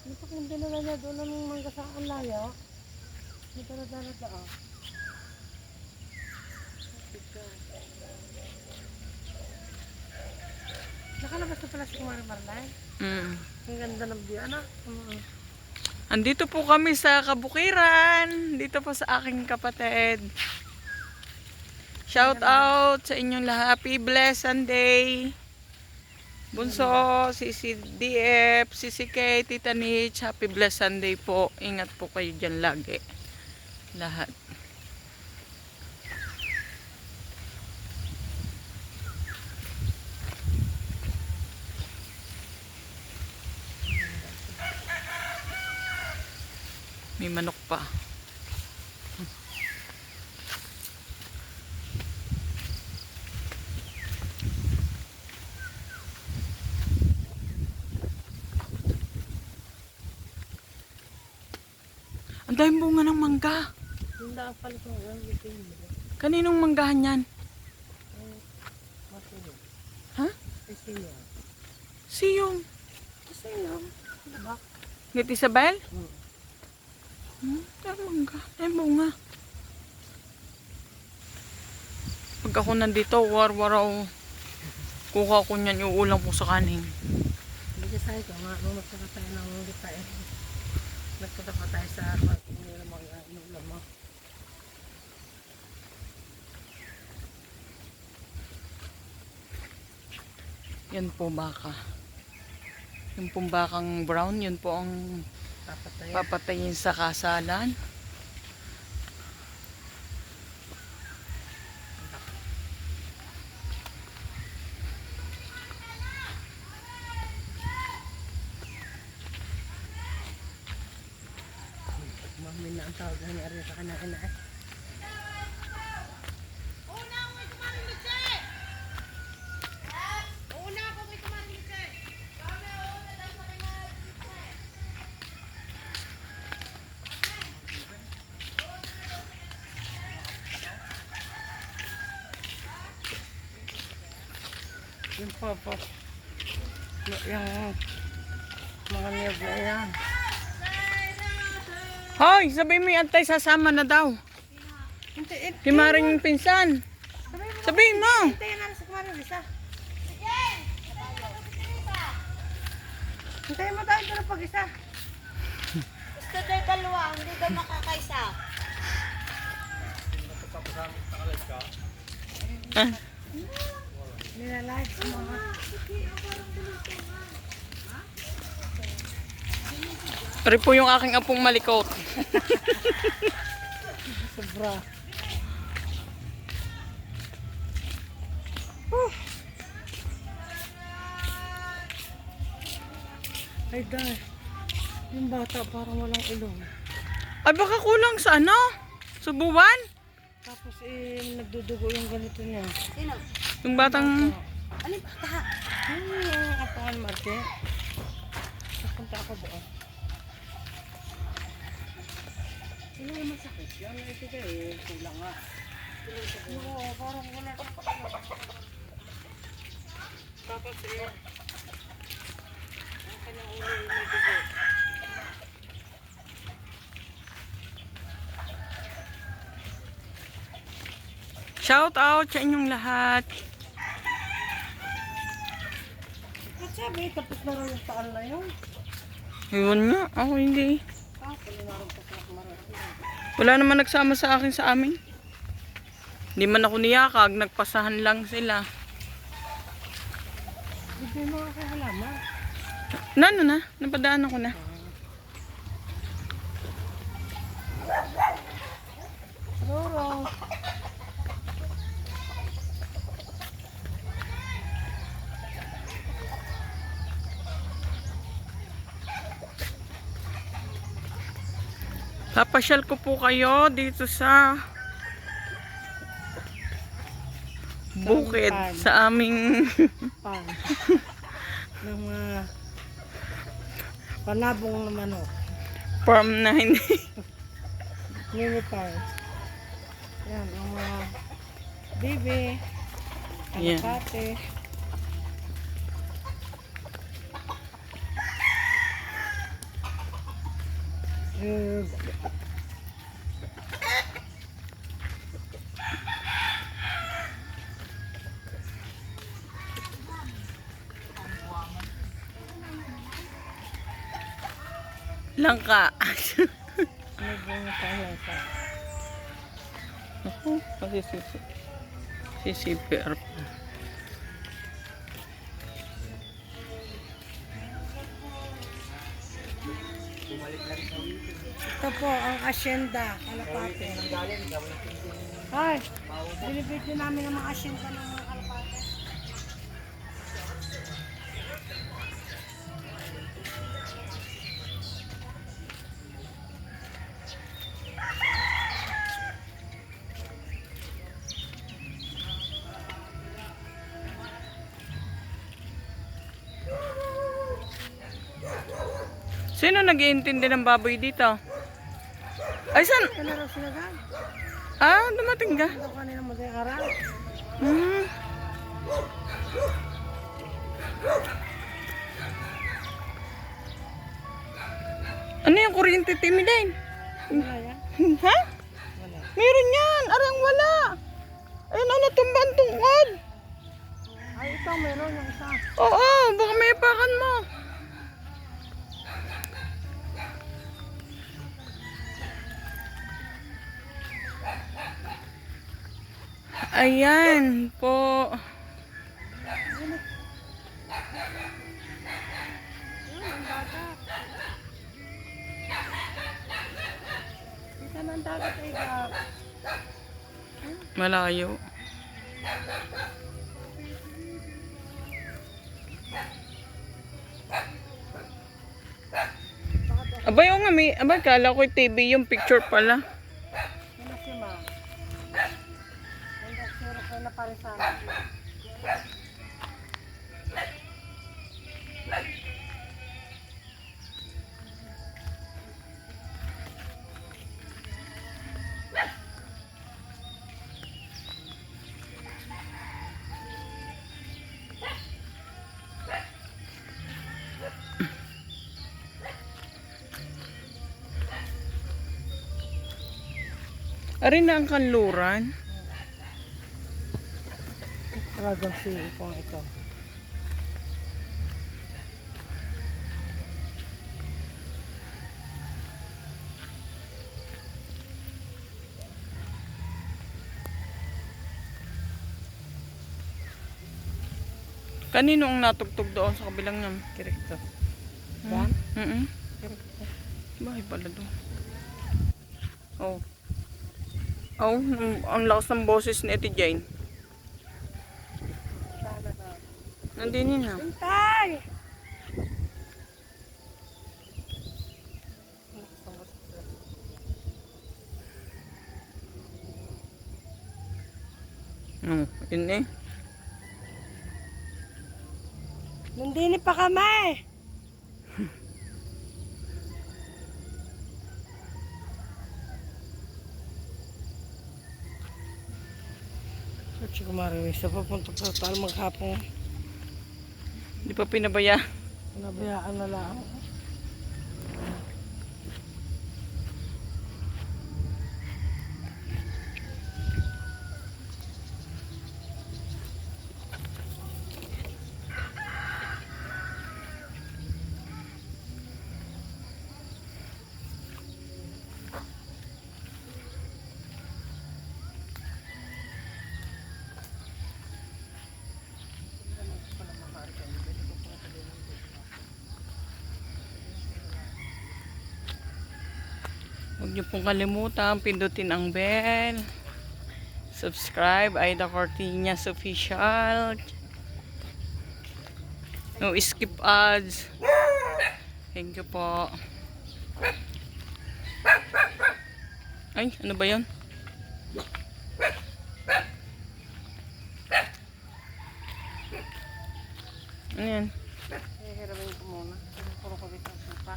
Dito kung dinala niya doon ng mangga sa Alaya. Dito na talaga ah. Nakalabas na pala si Kumari Marlay. Ang ganda ng view. Ano? Andito po kami sa Kabukiran. Dito po sa aking kapatid. Shout out sa inyong lahat. Happy blessed Sunday. Bunso, si DF, si Kay, Tita Nich, happy blessed Sunday po. Ingat po kayo dyan lagi. Lahat. May manok pa. Ang daming bunga ng mangga. Yung daan pala kung ang bitin mo. Kaninong manggahan yan? Ha? Sino? Siyong. Sino? Diba? Ngit Isabel? Ang mangga. Ay bunga. Pag ako nandito, war-waraw. Kuha ko niyan, iuulang ko sa kanin. Hindi sa ito, nung magkaka tayo ng lita eh. Nagpunta pa tayo sa parking nila mga inulam mo. Yan po baka. Yung pong bakang brown, yun po ang papatayin sa kasalan. Mami na ang tawag na niya sa kanang ina eh. Yung papa. Yung mga niyog na yan. Hoy, sabihin mo yung antay sasama na daw. Kimaring yung pinsan. Sabihin mo. Hintayin na sa kumarin isa. Hintayin mo tayo doon pag isa. Gusto tayo dalawa, hindi ka makakaisa. Nilalike sa mga. Pari po yung aking apong malikot. Sobra. Ay dahil. Yung bata parang walang ilong. Ay baka kulang sa ano? Subuan? Tapos nagdudugo yung ganito niya. Sino? Yung batang... Alin bata? Yung kapangan Marte. Napunta ako doon. Ano yung masakit? Yan na ito eh. Kulang nga. Oo, parang wala. Tapos ang kanyang ulo may dugo. Shout out sa inyong lahat. At sabi, tapos na rin yung saan na yun. Yun nga, ako hindi. Palimarang pa sa kumarang. Wala naman nagsama sa akin sa amin. Hindi man ako niyakag, nagpasahan lang sila. Hindi mo ako halama. Ano na? Napadaan ako na. Roro. Papasyal ko po kayo dito sa bukid sa aming Pan. Ng mga panabong na manok. farm na hindi. Mini farm. Yan, ang mga bibi, Yan. kalapate. Langka. May bunga pa lang sa. Ako, kasi CCPR pa. Ito po ang asyenda, Kalapate. Ay, binibigyo namin ang mga asyenda ng mga Kalapate. Sino nag-iintindi ng baboy dito? Ay, saan? Ito na raw sila gan. Ah, dumating ka? Ito kanina madaling araw. Hmm. Ano yung kuryente, Timidain? Wala yan. Ha? Wala. Meron yan. Arang wala. Ayun, ano, tumbang tungkod. Ay, ito meron yung isa. Oo, baka may ipakan mo. Ayan po. Kita ng dagat ay gap. Malayo. Abay, o nga, abay, kala ko TV yung picture pala. Ano si ma? Ang dagsura kayo na pare sana. Ari na ang kanluran. Talagang si Ipong ito. Kanino ang natugtog doon sa kabilang ng Kirikto. Hmm? Yan? Mm. Kirikto. Bahay pala doon. Oh. Oh, ang lakas ng boses ni Ate Jane. Sana na. Nandinin na. Hintay! Yun eh. Nandini pa kami! Kasi kumarinig sa papunta sa tal maghapon. Di pa pinabaya. Nabayaan na lang. Huwag niyo pong kalimutan, pindutin ang bell. Subscribe, Aida Cortinas Official. No skip ads. Thank you po. Ay, ano ba yun? Ano yan? Hihiramin ko muna. Puro ko dito ang supa.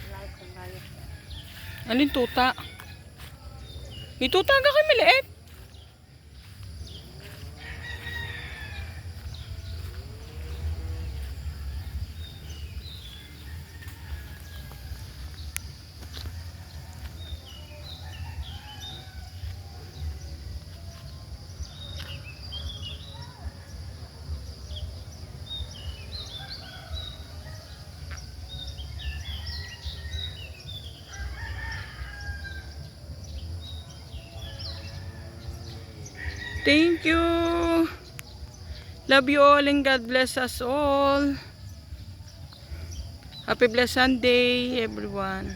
Like ko tayo. Ano yung tuta? May tuta ka kay maliit. Thank you. Love you all and God bless us all. Happy blessed Sunday, everyone.